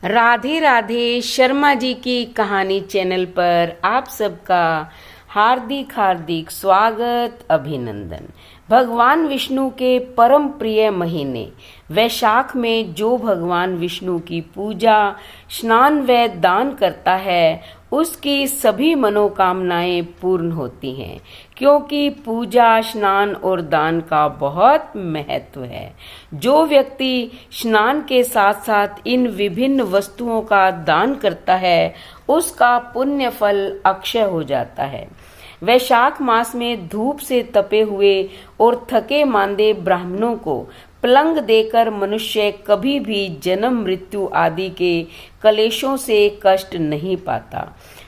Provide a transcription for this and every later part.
राधे राधे शर्मा जी की कहानी चैनल पर आप सबका हार्दिक हार्दिक स्वागत अभिनंदन। भगवान विष्णु के परम प्रिय महीने वैशाख में जो भगवान विष्णु की पूजा स्नान व दान करता है उसकी सभी मनोकामनाएं पूर्ण होती हैं, क्योंकि पूजा स्नान और दान का बहुत महत्व है। जो व्यक्ति स्नान के साथ साथ इन विभिन्न वस्तुओं का दान करता है उसका पुण्य फल अक्षय हो जाता है। वैशाख मास में धूप से तपे हुए और थके मांदे ब्राह्मणों को पलंग देकर मनुष्य कभी भी जन्म मृत्यु आदि के कलेशों से कष्ट नहीं पाता।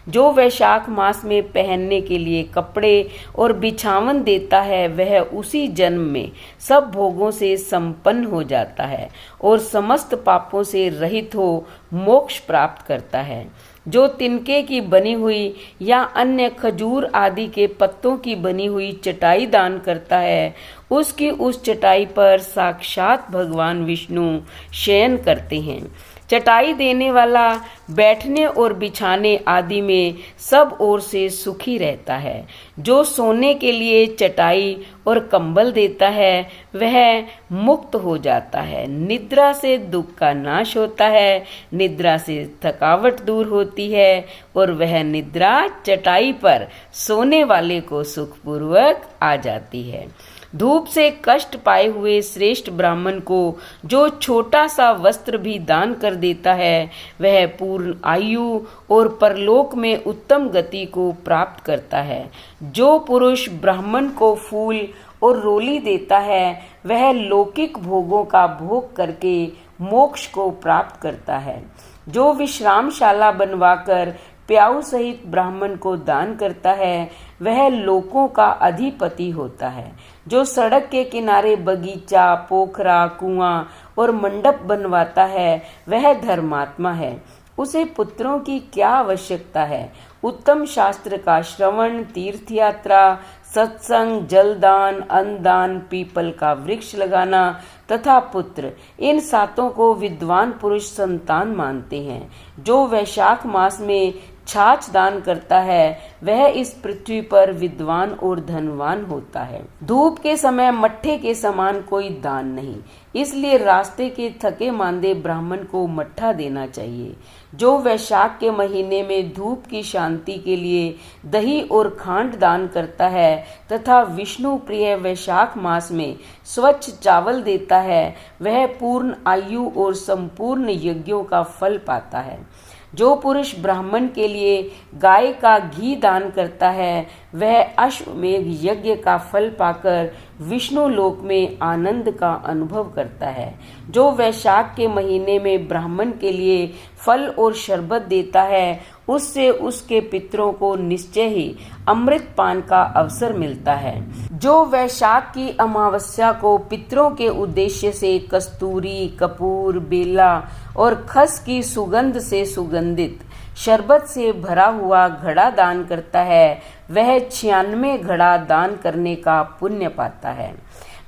जो वैशाख मास में पहनने के लिए कपड़े और बिछावन देता है वह उसी जन्म में सब भोगों से संपन्न हो जाता है और समस्त पापों से रहित हो मोक्ष प्राप्त करता है। जो तिनके की बनी हुई या अन्य खजूर आदि के पत्तों की बनी हुई चटाई दान करता है उसकी उस चटाई पर साक्षात भगवान विष्णु शयन करते हैं। चटाई देने वाला बैठने और बिछाने आदि में सब ओर से सुखी रहता है। जो सोने के लिए चटाई और कंबल देता है वह मुक्त हो जाता है। निद्रा से दुख का नाश होता है, निद्रा से थकावट दूर होती है और वह निद्रा चटाई पर सोने वाले को सुखपूर्वक आ जाती है। धूप से कष्ट पाए हुए श्रेष्ठ ब्राह्मण को जो छोटा सा वस्त्र भी दान कर देता है वह पूर्ण आयु और परलोक में उत्तम गति को प्राप्त करता है। जो पुरुष ब्राह्मण को फूल और रोली देता है वह लौकिक भोगों का भोग करके मोक्ष को प्राप्त करता है। जो विश्रामशाला बनवाकर प्याऊ सहित ब्राह्मण को दान करता है वह लोकों का अधिपति होता है। जो सड़क के किनारे बगीचा, पोखरा, कुआं और मंडप बनवाता है वह धर्मात्मा है। उसे पुत्रों की क्या आवश्यकता है। उत्तम शास्त्र का श्रवण, तीर्थ यात्रा, सत्संग, जलदान, अन्नदान, पीपल का वृक्ष लगाना तथा पुत्र, इन सातों को विद्वान पुरुष संतान मानते हैं। जो वैशाख मास में छाछ दान करता है वह इस पृथ्वी पर विद्वान और धनवान होता है। धूप के समय मट्ठे के समान कोई दान नहीं, इसलिए रास्ते के थके मांदे ब्राह्मण को मट्ठा देना चाहिए। जो वैशाख के महीने में धूप की शांति के लिए दही और खांड दान करता है तथा विष्णु प्रिय वैशाख मास में स्वच्छ चावल देता है वह पूर्ण आयु और संपूर्ण यज्ञों का फल पाता है। जो पुरुष ब्राह्मण के लिए गाय का घी दान करता है वह अश्वमेघ यज्ञ का फल पाकर विष्णु लोक में आनंद का अनुभव करता है। जो वैशाख के महीने में ब्राह्मण के लिए फल और शरबत देता है उससे उसके पितरों को निश्चय ही अमृत पान का अवसर मिलता है। जो वैशाख की अमावस्या को पितरों के उद्देश्य से कस्तूरी, कपूर, बेला और खस की सुगंध से सुगंधित शरबत से भरा हुआ घड़ा दान करता है वह 96 घड़ा दान करने का पुण्य पाता है।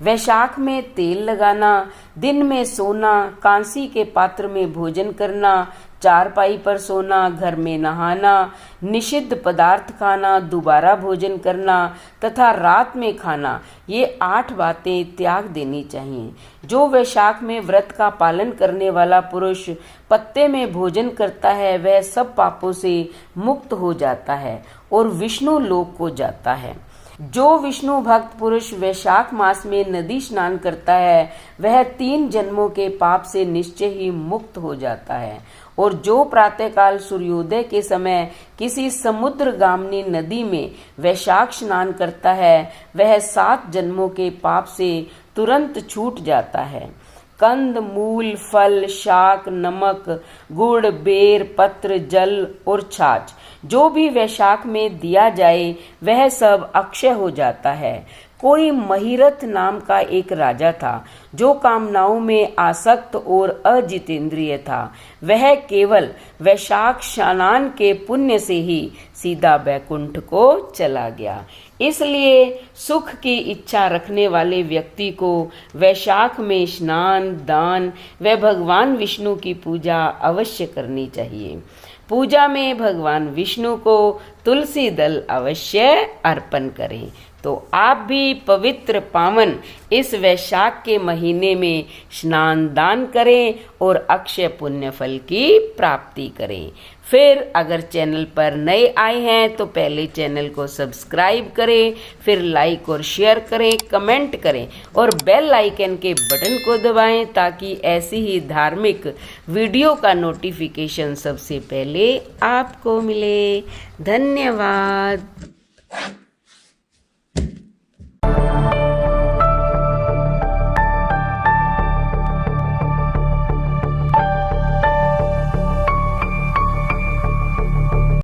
वैशाख में तेल लगाना, दिन में सोना, कांसी के पात्र में भोजन करना, चारपाई पर सोना, घर में नहाना, निषिद्ध पदार्थ खाना, दोबारा भोजन करना तथा रात में खाना, ये 8 बातें त्याग देनी चाहिए। जो वैशाख में व्रत का पालन करने वाला पुरुष पत्ते में भोजन करता है वह सब पापों से मुक्त हो जाता है और विष्णु लोक को जाता है। जो विष्णु भक्त पुरुष वैशाख मास में नदी स्नान करता है वह 3 जन्मों के पाप से निश्चय ही मुक्त हो जाता है। और जो प्रातःकाल सूर्योदय के समय किसी समुद्र गामिनी नदी में वैशाख स्नान करता है वह 7 जन्मों के पाप से तुरंत छूट जाता है। कंद, मूल, फल, शाक, नमक, गुड़, बेर, पत्र, जल और छाछ जो भी वैशाख में दिया जाए वह सब अक्षय हो जाता है। कोई महिरथ नाम का एक राजा था जो कामनाओं में आसक्त और अजितेंद्रिय था। वह केवल वैशाख स्नान के पुण्य से ही सीधा बैकुंठ को चला गया। इसलिए सुख की इच्छा रखने वाले व्यक्ति को वैशाख में स्नान, दान व भगवान विष्णु की पूजा अवश्य करनी चाहिए। पूजा में भगवान विष्णु को तुलसी दल अवश्य अर्पण करें। तो आप भी पवित्र पावन इस वैशाख के महीने में स्नान दान करें और अक्षय पुण्य फल की प्राप्ति करें। फिर अगर चैनल पर नए आए हैं तो पहले चैनल को सब्सक्राइब करें, फिर लाइक और शेयर करें, कमेंट करें और बेल आइकन के बटन को दबाएं ताकि ऐसी ही धार्मिक वीडियो का नोटिफिकेशन सबसे पहले आपको मिले। धन्यवाद।